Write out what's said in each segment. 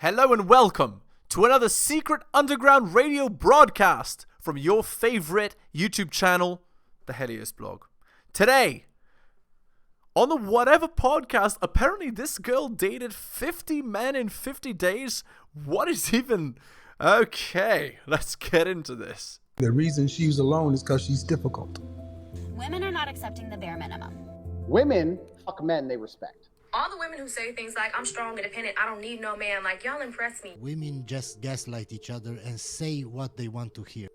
Hello and welcome to another secret underground radio broadcast from your favorite YouTube channel, the heliosblog. Today, on the whatever podcast, apparently this girl dated 50 men in 50 days. What is even... Okay, let's get into this. The reason she's alone is because she's difficult. Women are not accepting the bare minimum. Women fuck men they respect. All the women who say things like, I'm strong, independent, I don't need no man, like, y'all impress me. Women just gaslight each other and say what they want to hear.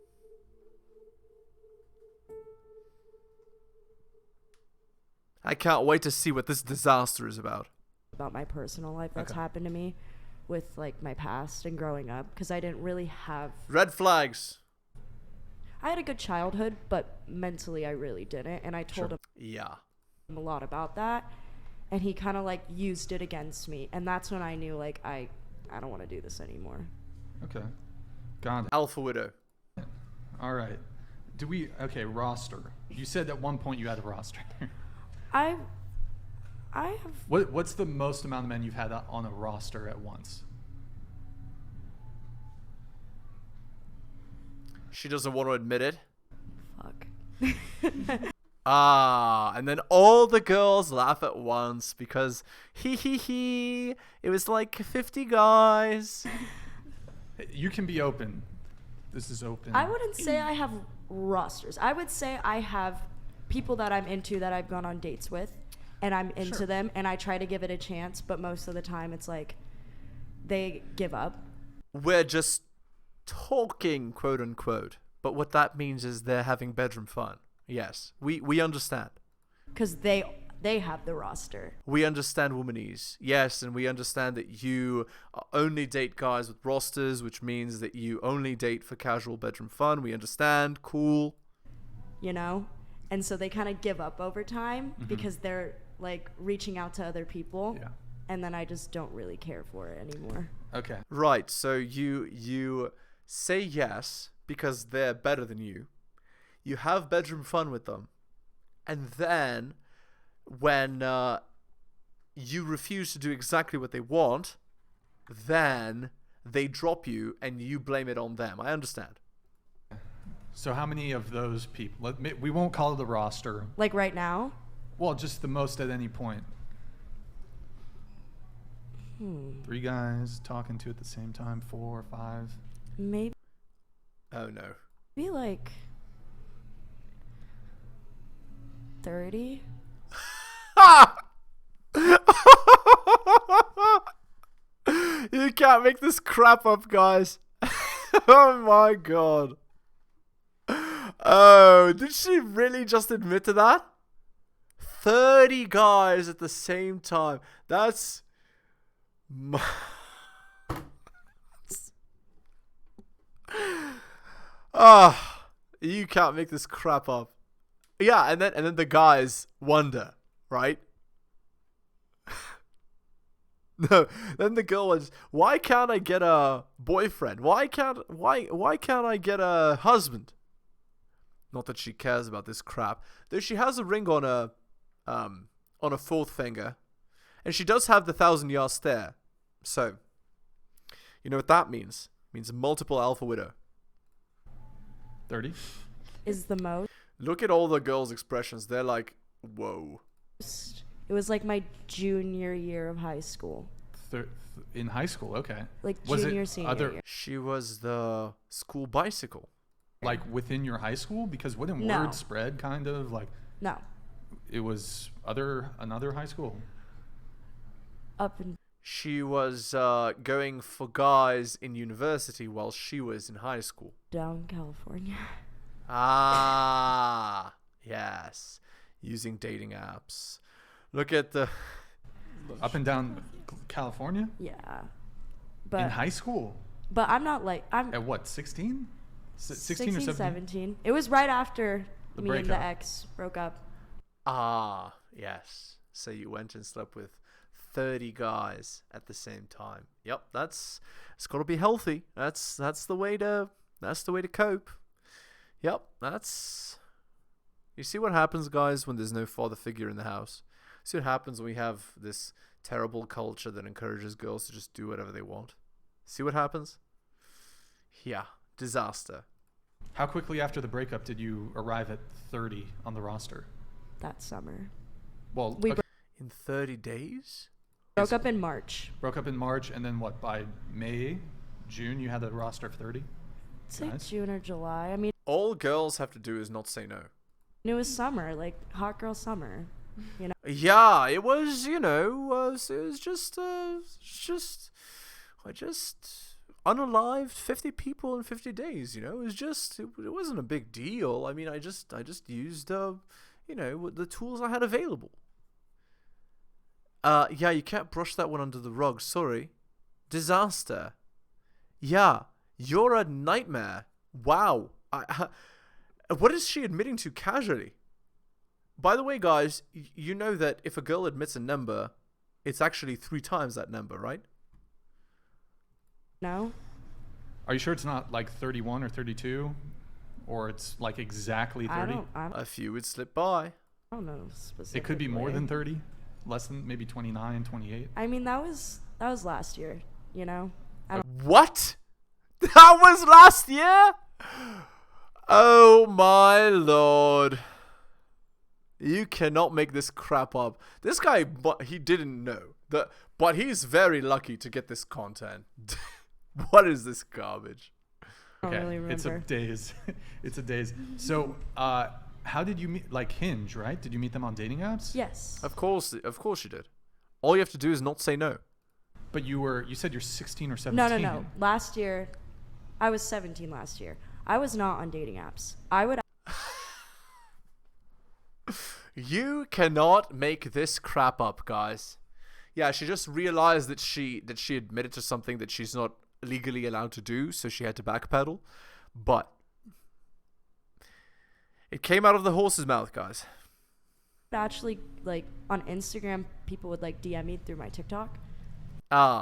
I can't wait to see what this disaster is about. About my personal life that's happened to me with like my past and growing up, because I didn't really have... Red flags. I had a good childhood, but mentally I really didn't, and I told him a lot about that. And he kind of like used it against me. And that's when I knew like, I don't want to do this anymore. Okay. Got it. Alpha Widow. All right. Roster. You said at one point you had a roster. I have... What's the most amount of men you've had on a roster at once? She doesn't want to admit it. Fuck. And then all the girls laugh at once because it was like 50 guys. You can be open. This is open. I wouldn't say I have rosters. I would say I have people that I'm into that I've gone on dates with, and I'm into them, and I try to give it a chance, but most of the time it's like they give up. We're just talking, quote unquote, but what that means is they're having bedroom fun. Yes, we understand. Because they have the roster. We understand womanese. Yes, and we understand that you only date guys with rosters, which means that you only date for casual bedroom fun. We understand. Cool. You know? And so they kind of give up over time because they're like reaching out to other people. Yeah. And then I just don't really care for it anymore. Okay. Right, so you say yes because they're better than you. You have bedroom fun with them. And then when you refuse to do exactly what they want, then they drop you and you blame it on them. I understand. So how many of those people, we won't call it the roster. Like right now? Well, just the most at any point. 3 guys talking to at the same time, 4 or 5. Maybe. Oh no. Maybe like 30. You can't make this crap up, guys. Oh my god. Oh, did she really just admit to that? 30 guys at the same time. That's... you can't make this crap up. Yeah, and then the guys wonder, right? No, then the girl was, why can't I get a boyfriend? Why can't I get a husband? Not that she cares about this crap. Though she has a ring on a 4th finger, and she does have the 1,000-yard stare. So, you know what that means? It means multiple alpha widow. 30 is the most. Look at all the girls' expressions. They're like, whoa. It was like my junior year of high school. In high school, okay. Like junior, senior year. She was the school bicycle. Like within your high school? Because wouldn't word spread kind of like... No. It was another high school? She was going for guys in university while she was in high school. Down California. Ah, yes. Using dating apps. Look at the... Up and down California? Yeah. But in high school? But I'm not like... I'm at what, 16? 16 or 17? 17. It was right after me and the ex broke up. Ah, yes. So you went and slept with 30 guys at the same time. Yep, it's got to be healthy. That's the way to cope. Yep, you see what happens, guys, when there's no father figure in the house. See what happens when we have this terrible culture that encourages girls to just do whatever they want. See what happens? Yeah, disaster. How quickly after the breakup did you arrive at 30 on the roster? That summer. Well, We okay, In 30 days? broke up in March. broke up in March, and then what? By May, June, you had a roster of 30. It's like Nice. June or July. I mean, All girls have to do is not say no. it was summer, like hot girl summer. You know, Yeah, it was, it was just I just unalived 50 people in 50 days, it was just, it wasn't a big deal. I mean, I just used, the tools I had available. Yeah, you can't brush that one under the rug, sorry. Disaster. Yeah, you're a nightmare. Wow. What is she admitting to casually? By the way, guys, you know that if a girl admits a number, it's actually 3 times that number, right? no. Are you sure it's not like 31 or 32? Or it's like exactly 30? I A few would slip by. don't know specifically. It could be more than 30? Less than maybe 29, 28? I mean, that was last year. You know. What? That was last year? Oh my lord. You cannot make this crap up. This guy, he didn't know. But he's very lucky to get this content. What is this garbage? I don't really It's a remember. daze. It's a daze. So, how did you meet? Like Hinge, right? Did you meet them on dating apps? Yes. Of course you did. All you have to do is not say no. But you said you're 16 or 17. No. Last year, I was 17 last year. I was not on dating apps. I would You cannot make this crap up, guys. Yeah, she just realized that she admitted to something that she's not legally allowed to do, so she had to backpedal. But it came out of the horse's mouth, guys. actually, like, on Instagram, people would, like, DM me through my TikTok.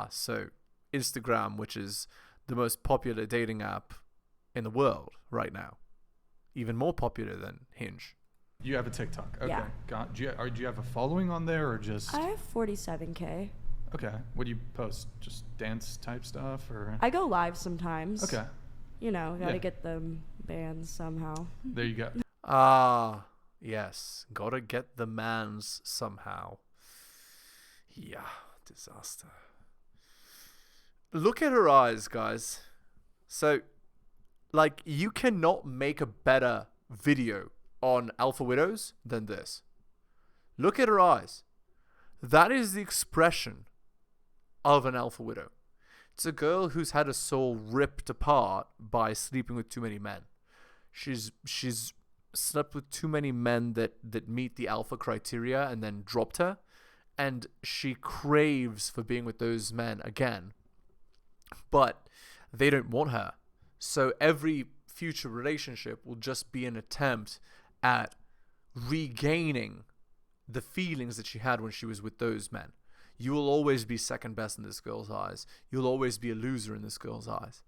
So Instagram, which is the most popular dating app in the world right now. Even more popular than Hinge. You have a TikTok. Okay. Yeah. Do you have a following on there or just? I have 47K. Okay. What do you post? Just dance type stuff or? I go live sometimes. Okay. You know, gotta Yeah. get them banned somehow. There you go. Yes. Gotta get the mans somehow. Yeah, disaster. Look at her eyes, guys. So, like, you cannot make a better video on alpha widows than this. Look at her eyes. That is the expression of an alpha widow. It's a girl who's had her soul ripped apart by sleeping with too many men. She's slept with too many men that meet the alpha criteria and then dropped her, and she craves for being with those men again. But they don't want her. So every future relationship will just be an attempt at regaining the feelings that she had when she was with those men. You will always be second best in this girl's eyes. You'll always be a loser in this girl's eyes.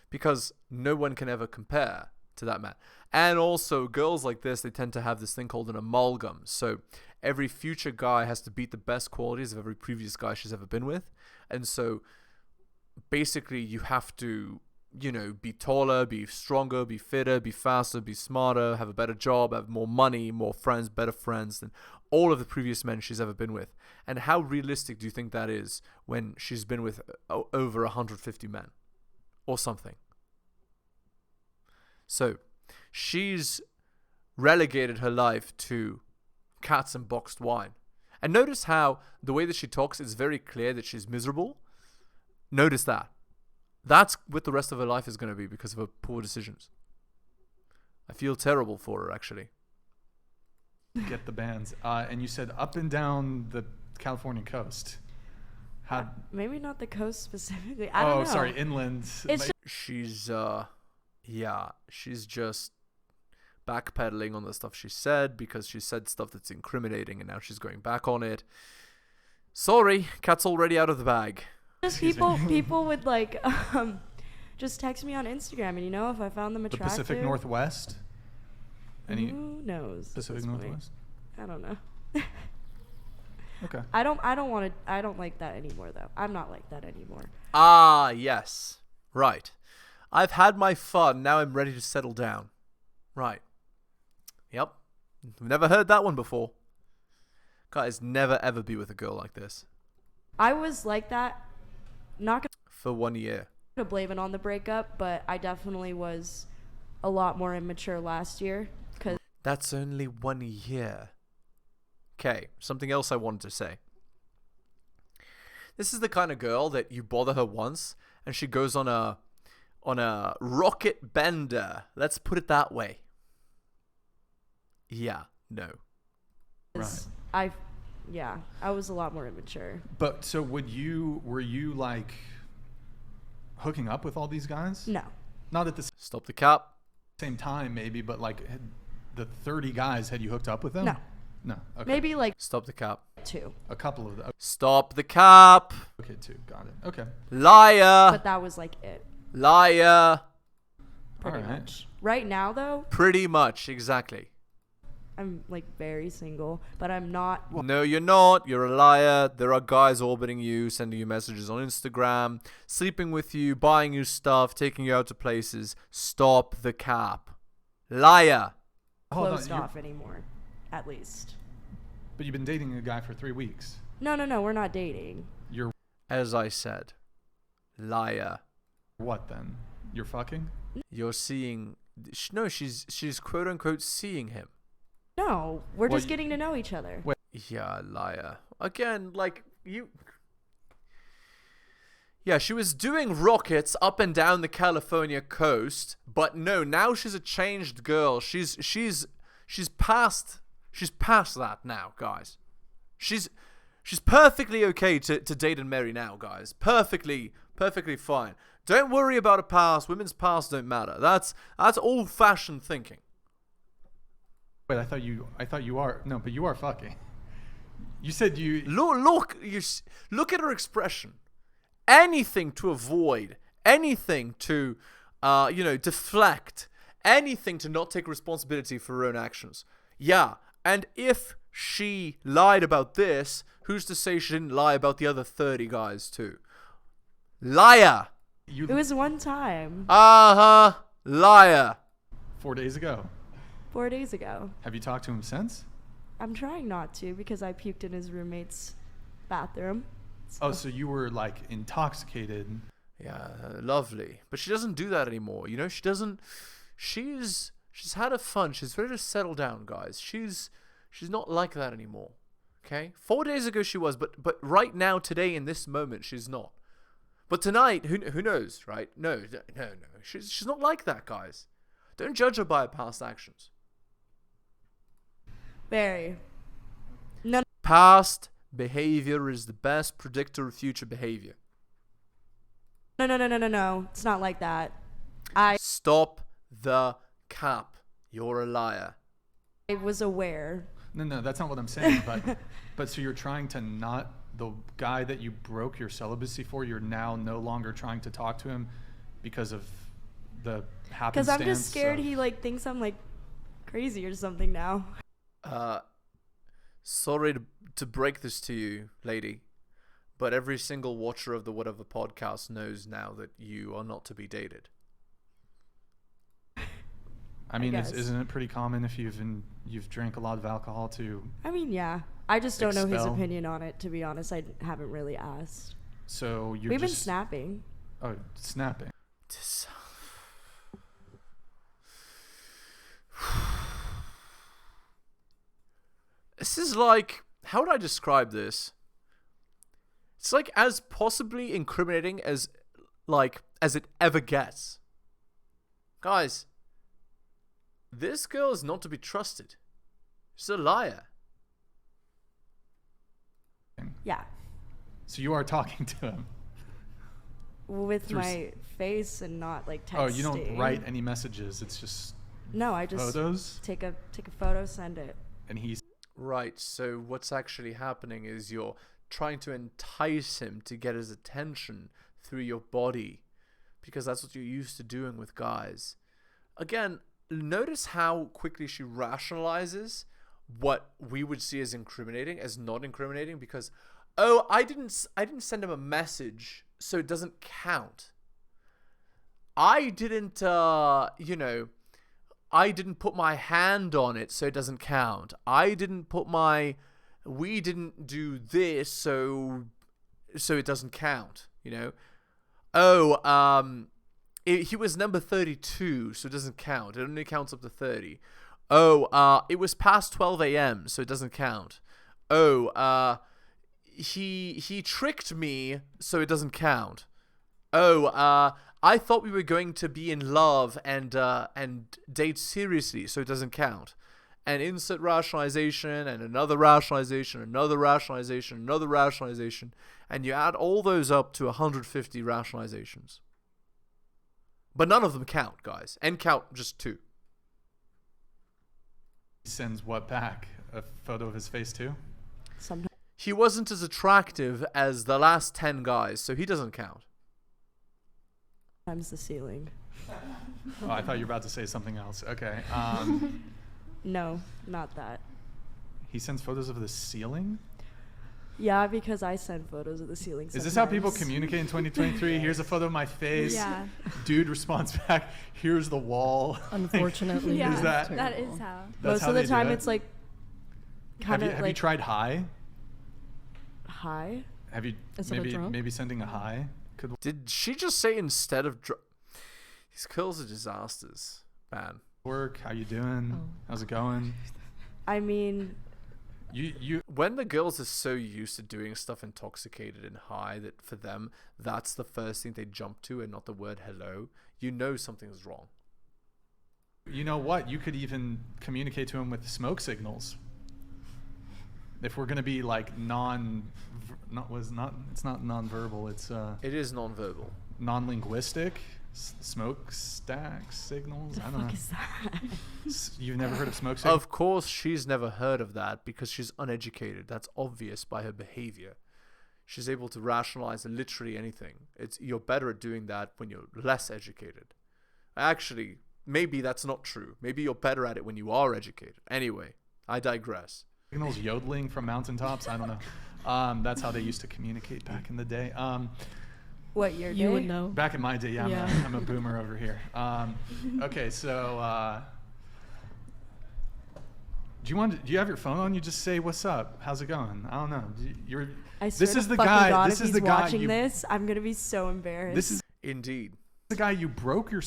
Because no one can ever compare to that man. And also, girls like this, they tend to have this thing called an amalgam. So every future guy has to beat the best qualities of every previous guy she's ever been with. And so basically you have to, be taller, be stronger, be fitter, be faster, be smarter, have a better job, have more money, more friends, better friends than all of the previous men she's ever been with. And how realistic do you think that is when she's been with over 150 men or something? So she's relegated her life to cats and boxed wine. And notice how the way that she talks, it's very clear that she's miserable. Notice that. That's what the rest of her life is going to be because of her poor decisions. I feel terrible for her, actually. Get the bands. And you said up and down the California coast. How? Maybe not the coast specifically. I don't know. Sorry, inland. It's She's, she's just backpedaling on the stuff she said because she said stuff that's incriminating and now she's going back on it. Sorry, cat's already out of the bag. just people would like just text me on Instagram, and if I found them the attractive. Pacific Northwest. Who knows? at Pacific this point? Northwest. I don't know. Okay. I don't like that anymore though. I'm not like that anymore. Ah, yes. Right. I've had my fun. Now I'm ready to settle down. Right. Yep. Never heard that one before. Guys, never ever be with a girl like this. I was like that. Not For 1 year. gonna blame it on the breakup, but I definitely was a lot more immature last year. Cause That's only 1 year. Okay, something else I wanted to say. This is the kind of girl that you bother her once and she goes on a rocket bender. Let's put it that way. Yeah, no. Right. I was a lot more immature. But so were you like hooking up with all these guys? No. Not at the Stop the cap. same time, maybe, but like the 30 guys, had you hooked up with them? No. No. Okay. Maybe like Stop the cap. 2. A couple of them. Stop the cap. Okay, 2. Got it. Okay. Liar. But that was like it. Liar. Pretty All right. much. Right now though, Pretty much, exactly. I'm like very single, but I'm not. No, you're not. You're a liar. There are guys orbiting you, sending you messages on Instagram, sleeping with you, buying you stuff, taking you out to places. Stop the cap. Liar. Hold on, Closed off anymore, at least. But you've been dating a guy for 3 weeks. No, we're not dating. You're As I said, liar. what then? You're fucking? You're seeing. No, she's quote unquote seeing him. No, we're Well, just getting to know each other. Wait. Yeah, liar. Again, like you. Yeah, she was doing rockets up and down the California coast, but no, now she's a changed girl. She's past that now, guys. She's perfectly okay to date and marry now, guys. Perfectly fine. Don't worry about a past. Women's past don't matter. That's old-fashioned thinking. Wait, I thought you are. No, but you are fucking. You said you. Look at her expression. Anything to avoid, anything to, deflect, anything to not take responsibility for her own actions. Yeah, and if she lied about this, who's to say she didn't lie about the other 30 guys too? Liar. It was one time, Liar. 4 days ago. 4 days ago. Have you talked to him since? I'm trying not to because I puked in his roommate's bathroom. Oh, so you were like intoxicated. Yeah, lovely. But she doesn't do that anymore. You know, she doesn't. She's had her fun. She's ready to settle down, guys. She's not like that anymore. Okay? 4 days ago she was, but right now, today, in this moment, she's not. But tonight, who knows, right? No. She's not like that, guys. Don't judge her by her past actions. Very. No. Past behavior is the best predictor of future behavior. No. It's not like that. Stop the cap. You're a liar. I was aware. No, that's not what I'm saying. But so you're trying to not the guy that you broke your celibacy for. You're now no longer trying to talk to him because of the happenstance. Because I'm just scared he like thinks I'm like crazy or something now. Sorry to break this to you, lady, but every single watcher of the Whatever podcast knows now that you are not to be dated. I mean, guess. isn't it pretty common if you've drank a lot of alcohol to? I mean, yeah. I just don't know his Expel. opinion on it, to be honest. I haven't really asked. So you're We've been just snapping. Oh, snapping. This is like, how would I describe this? It's like as possibly incriminating as it ever gets. Guys, this girl is not to be trusted. She's a liar. Yeah. So you are talking to him. With Through my face and not like texting. Oh, you don't write any messages. It's just No, I just photos. take a photo, send it. And he's Right, so what's actually happening is you're trying to entice him to get his attention through your body, because that's what you're used to doing with guys. Again, notice how quickly she rationalizes what we would see as incriminating as not incriminating because, oh, I didn't send him a message, so it doesn't count. I didn't I didn't put my hand on it, so it doesn't count. We didn't do this, so it doesn't count, Oh, he was number 32, so it doesn't count. It only counts up to 30. Oh, it was past 12 a.m., so it doesn't count. Oh, he tricked me, so it doesn't count. Oh, I thought we were going to be in love and date seriously, so it doesn't count. And insert rationalization and another rationalization, another rationalization, another rationalization, and you add all those up to 150 rationalizations. But none of them count, guys. And count just 2. He sends what back? A photo of his face too? Sometimes. He wasn't as attractive as the last 10 guys, so he doesn't count. Times the ceiling. Oh, I thought you were about to say something else. Okay. No, not that. He sends photos of the ceiling? Yeah, because I send photos of the ceiling sometimes. Is this how people communicate in 2023? Here's a photo of my face. Yeah. Dude responds back, here's the wall. Unfortunately. Yeah, Is that- that is how. That's Most how of the they do time it? it's like Have kind you, of have like you tried hi? hi. Have you Instead of drunk? maybe sending a hi? Could Did she just say instead of... These girls are disasters, man. work. How you doing? Oh. How's it going? I mean, You When the girls are so used to doing stuff intoxicated and high that for them, that's the first thing they jump to and not the word hello, you know something's wrong. You know what? You could even communicate to him with smoke signals. If we're gonna be like it's not nonverbal. It's It is non-verbal. non-linguistic. Smoke stack signals. I don't know. fuck is that? You've never heard of smoke signals? Of course, she's never heard of that because she's uneducated. That's obvious by her behavior. She's able to rationalize literally anything. You're better at doing that when you're less educated. Actually, maybe that's not true. Maybe you're better at it when you are educated. Anyway, I digress. Signals yodeling from mountaintops. I don't know. That's how they used to communicate back in the day. What your You day? would know. Back in my day, yeah, Yeah. I'm a boomer over here. Okay, so do you have your phone on? You just say, "What's up? How's it going?" I don't know. I swear This to is the fucking guy. God, This if is he's the guy. watching this, I'm gonna be so embarrassed. This is Indeed. the guy you broke your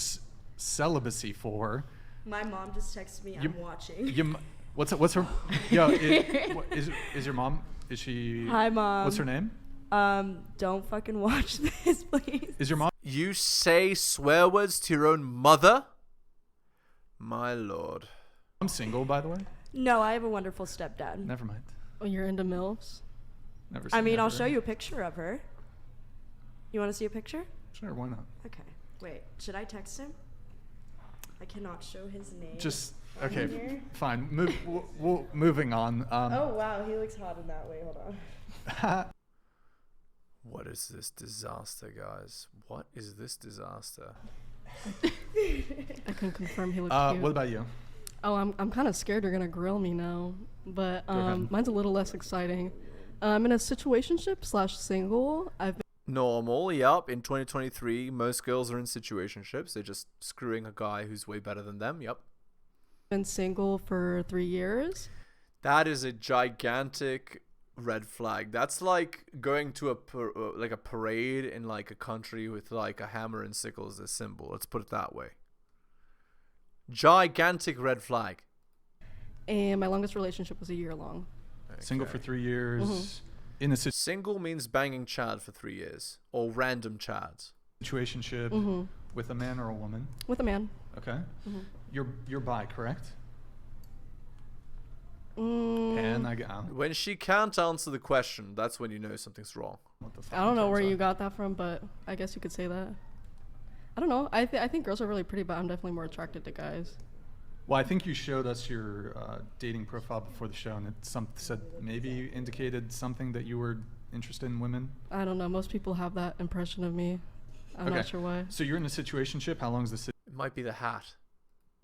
celibacy for. My mom just texted me. You- I'm watching. What's her? Yo, is your mom? Is she? Hi, Mom. What's her name? Don't fucking watch this, please. Is your mom? You say swear words to your own mother? My lord. I'm single, by the way. No, I have a wonderful stepdad. Never mind. Oh, you're into MILFs? Never. I say mean, I'll never. show you a picture of her. You want to see a picture? Sure, why not? Okay. Wait, should I text him? I cannot show his name. Just on okay. here. Fine. Moving on. Oh wow, he looks hot in that way. Hold on. What is this disaster, guys? What is this disaster? I can confirm he looks cute. What about you? Oh, I'm kind of scared you're gonna grill me now, but ahead. mine's a little less exciting. I'm in a situationship/single. I've Normal, yup. In 2023, most girls are in situationships. They're just screwing a guy who's way better than them, yup. been single for 3 years. That is a gigantic red flag. That's like going to a parade in like a country with like a hammer and sickle as a symbol. Let's put it that way. Gigantic red flag. And my longest relationship was a year long. Single Okay. for 3 years. Mm-hmm. In a Single means banging Chad for 3 years, or random Chads. situationship Mm-hmm. with a man or a woman. With a man. Okay. Mm-hmm. You're bi, correct? Mm, And I got. When she can't answer the question, that's when you know something's wrong. What the fuck? I don't know where I'm you sorry. got that from, but I guess you could say that. I don't know. I think girls are really pretty, but I'm definitely more attracted to guys. Well, I think you showed us your dating profile before the show, and it said maybe indicated something that you were interested in women. I don't know. Most people have that impression of me. I'm Okay. not sure why. So you're in a situationship. How long has the It might be the hat.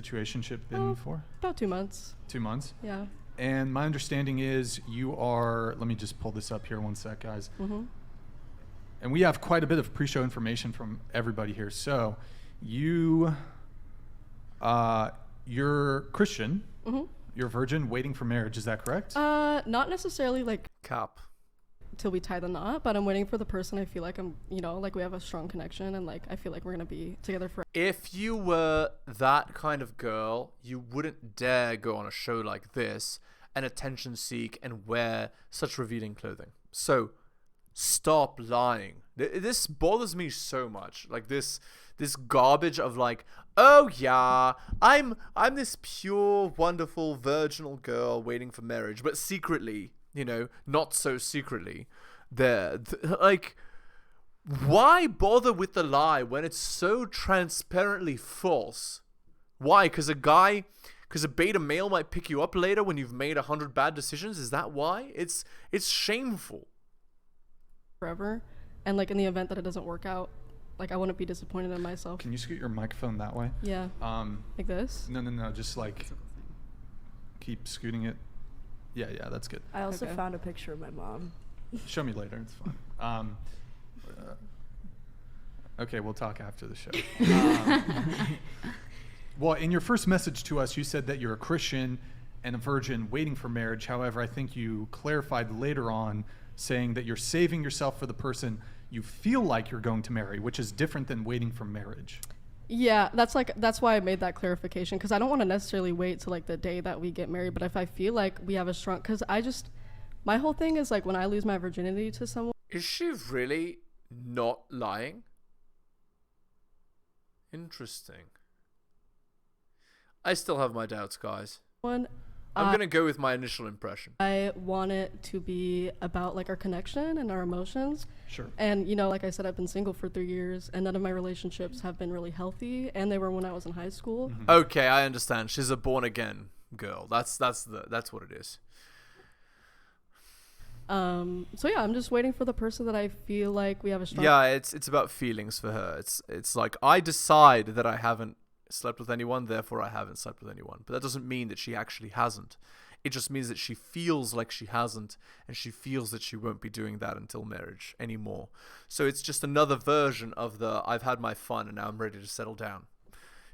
situationship been Oh. for? About 2 months. 2 months. Yeah. And my understanding is you are, let me just pull this up here one sec, guys. And we have quite a bit of pre-show information from everybody here. So you're Christian, you're a virgin waiting for marriage, is that correct? Not necessarily like Cap. till we tie the knot, but I'm waiting for the person I feel like I'm, you know, like we have a strong connection and like I feel like we're gonna be together for. If you were that kind of girl, you wouldn't dare go on a show like this and attention seek and wear such revealing clothing. So stop lying. This bothers me so much. Like this garbage of like, oh yeah, I'm this pure, wonderful, virginal girl waiting for marriage, but secretly, you know, not so secretly, like, why bother with the lie when it's so transparently false? Why? Because a beta male might pick you up later when you've made 100 bad decisions? Is that why? It's shameful. Forever, and like in the event that it doesn't work out, like I wouldn't be disappointed in myself. Can you scoot your microphone that way? Yeah. Like this? No, just like keep scooting it. Yeah, that's good. I also found a picture of my mom. Show me later, it's fine. Okay, we'll talk after the show. Well, in your first message to us, you said that you're a Christian and a virgin waiting for marriage. However, I think you clarified later on saying that you're saving yourself for the person you feel like you're going to marry, which is different than waiting for marriage. Yeah, that's why I made that clarification, because I don't want to necessarily wait till like the day that we get married, but if I feel like we have a strong, because my whole thing is like when I lose my virginity to someone. Is she really not lying? Interesting. I still have my doubts, guys. I'm going to go with my initial impression. I want it to be about like our connection and our emotions. Sure. And, you know, like I said, I've been single for 3 years and none of my relationships have been really healthy. And they were when I was in high school. Okay, I understand. She's a born again girl. That's what it is. So yeah, I'm just waiting for the person that I feel like we have a strong. Yeah, it's about feelings for her. It's like I decide that I haven't slept with anyone, therefore I haven't slept with anyone. But that doesn't mean that she actually hasn't. It just means that she feels like she hasn't, and she feels that she won't be doing that until marriage anymore. So it's just another version of the I've had my fun and now I'm ready to settle down.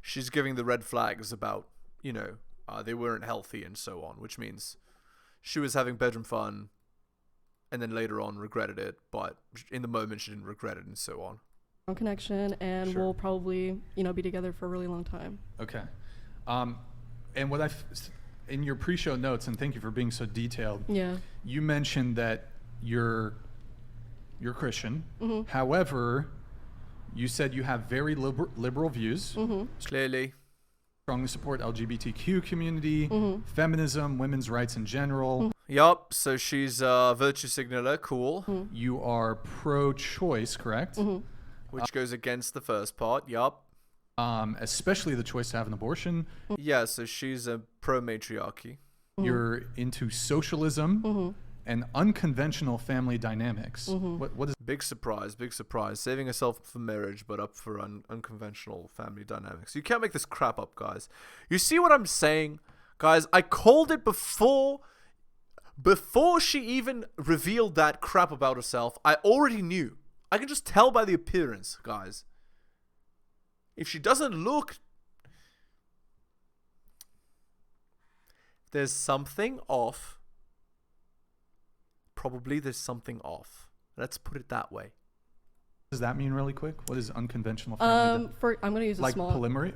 She's giving the red flags about, you know, they weren't healthy and so on, which means she was having bedroom fun and then later on regretted it, but in the moment she didn't regret it and so on. Connection, and Sure. we'll probably, you know, be together for a really long time. Okay. And what in your pre-show notes, and thank you for being so detailed. Yeah. You mentioned that you're Christian. However, you said you have very liberal views. Clearly. Strongly support LGBTQ community, feminism, women's rights in general. Yup, so she's a virtue signaler, cool. You are pro-choice, correct? Which goes against the first part, yup. Especially the choice to have an abortion. Yeah, so she's a pro-matriarchy. You're into socialism and unconventional family dynamics. What is Big surprise. Saving herself for marriage, but up for unconventional family dynamics. You can't make this crap up, guys. You see what I'm saying? Guys, I called it before she even revealed that crap about herself. I already knew. I can just tell by the appearance, guys. If she doesn't look... There's something off. Probably there's something off. Let's put it that way. What does that mean really quick? What is unconventional family? I'm going to use a like small... polygamy?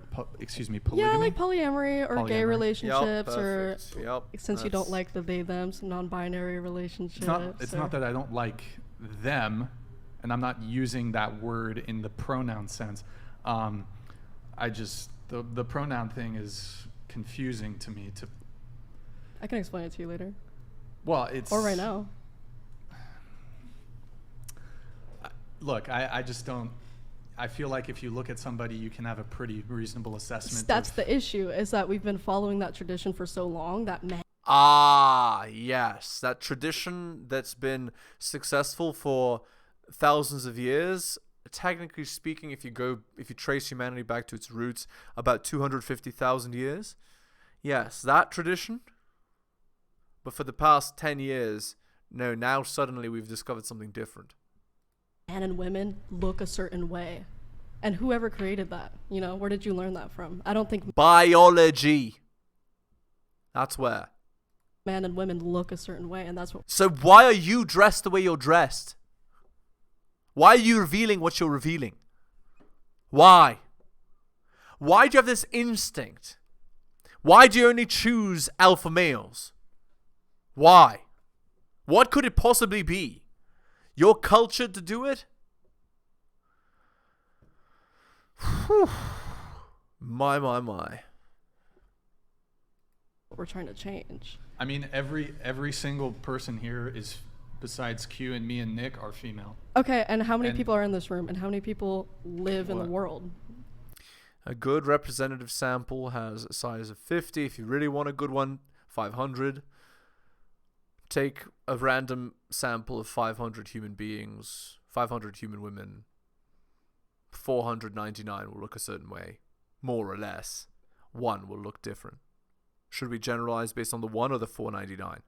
Yeah, like polyamory or gay Polyamory. relationships, Yup, or perfect. Yup, since you don't that's- like the they-thems, non-binary relationships. It's not that I don't like them, and I'm not using that word in the pronoun sense. I just the pronoun thing is confusing to me. I can explain it to you later. Well, it's Or right now. Look, I just don't. I feel like if you look at somebody, you can have a pretty reasonable assessment. That's of, the issue, is that we've been following that tradition for so long that men. Ah, yes. That tradition that's been successful for thousands of years. Technically speaking, if you trace humanity back to its roots, about 250,000 years. Yes, that tradition. But for the past 10 years, no, now suddenly we've discovered something different. Men and women look a certain way. And whoever created that, you know, where did you learn that from? I don't think Biology. That's where. men and women look a certain way, and that's what. So why are you dressed the way you're dressed? Why are you revealing what you're revealing? Why? Why do you have this instinct? Why do you only choose alpha males? Why? What could it possibly be? You're cultured to do it? Whew. My. We're trying to change. I mean, every single person here is, besides Q and me and Nick, are female. Okay, and how many people are in this room, and how many people live in the world? A good representative sample has a size of 50. If you really want a good one, 500. Take a random sample of 500 human beings, 500 human women. 499 will look a certain way, more or less. One will look different. Should we generalize based on the 1 or the 499?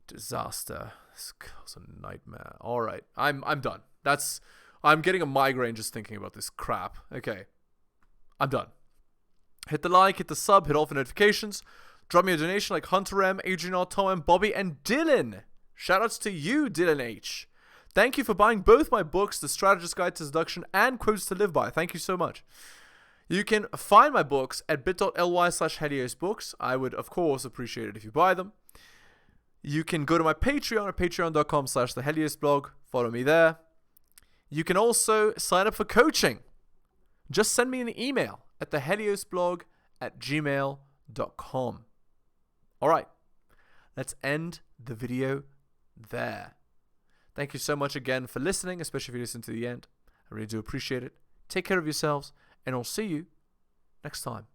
Disaster. This girl's a nightmare. All right, I'm done. I'm getting a migraine just thinking about this crap. Okay, I'm done. Hit the like, hit the sub, hit all the notifications. Drop me a donation like Hunter M, Adrian R, Tom M, Bobby, and Dylan. Shoutouts to you, Dylan H. Thank you for buying both my books, The Strategist Guide to Seduction and Quotes to Live By. Thank you so much. You can find my books at bit.ly/heliosbooks. I would, of course, appreciate it if you buy them. You can go to my Patreon at patreon.com/theheliosblog. Follow me there. You can also sign up for coaching. Just send me an email at theheliosblog@gmail.com. All right, let's end the video there. Thank you so much again for listening, especially if you listen to the end. I really do appreciate it. Take care of yourselves, and I'll see you next time.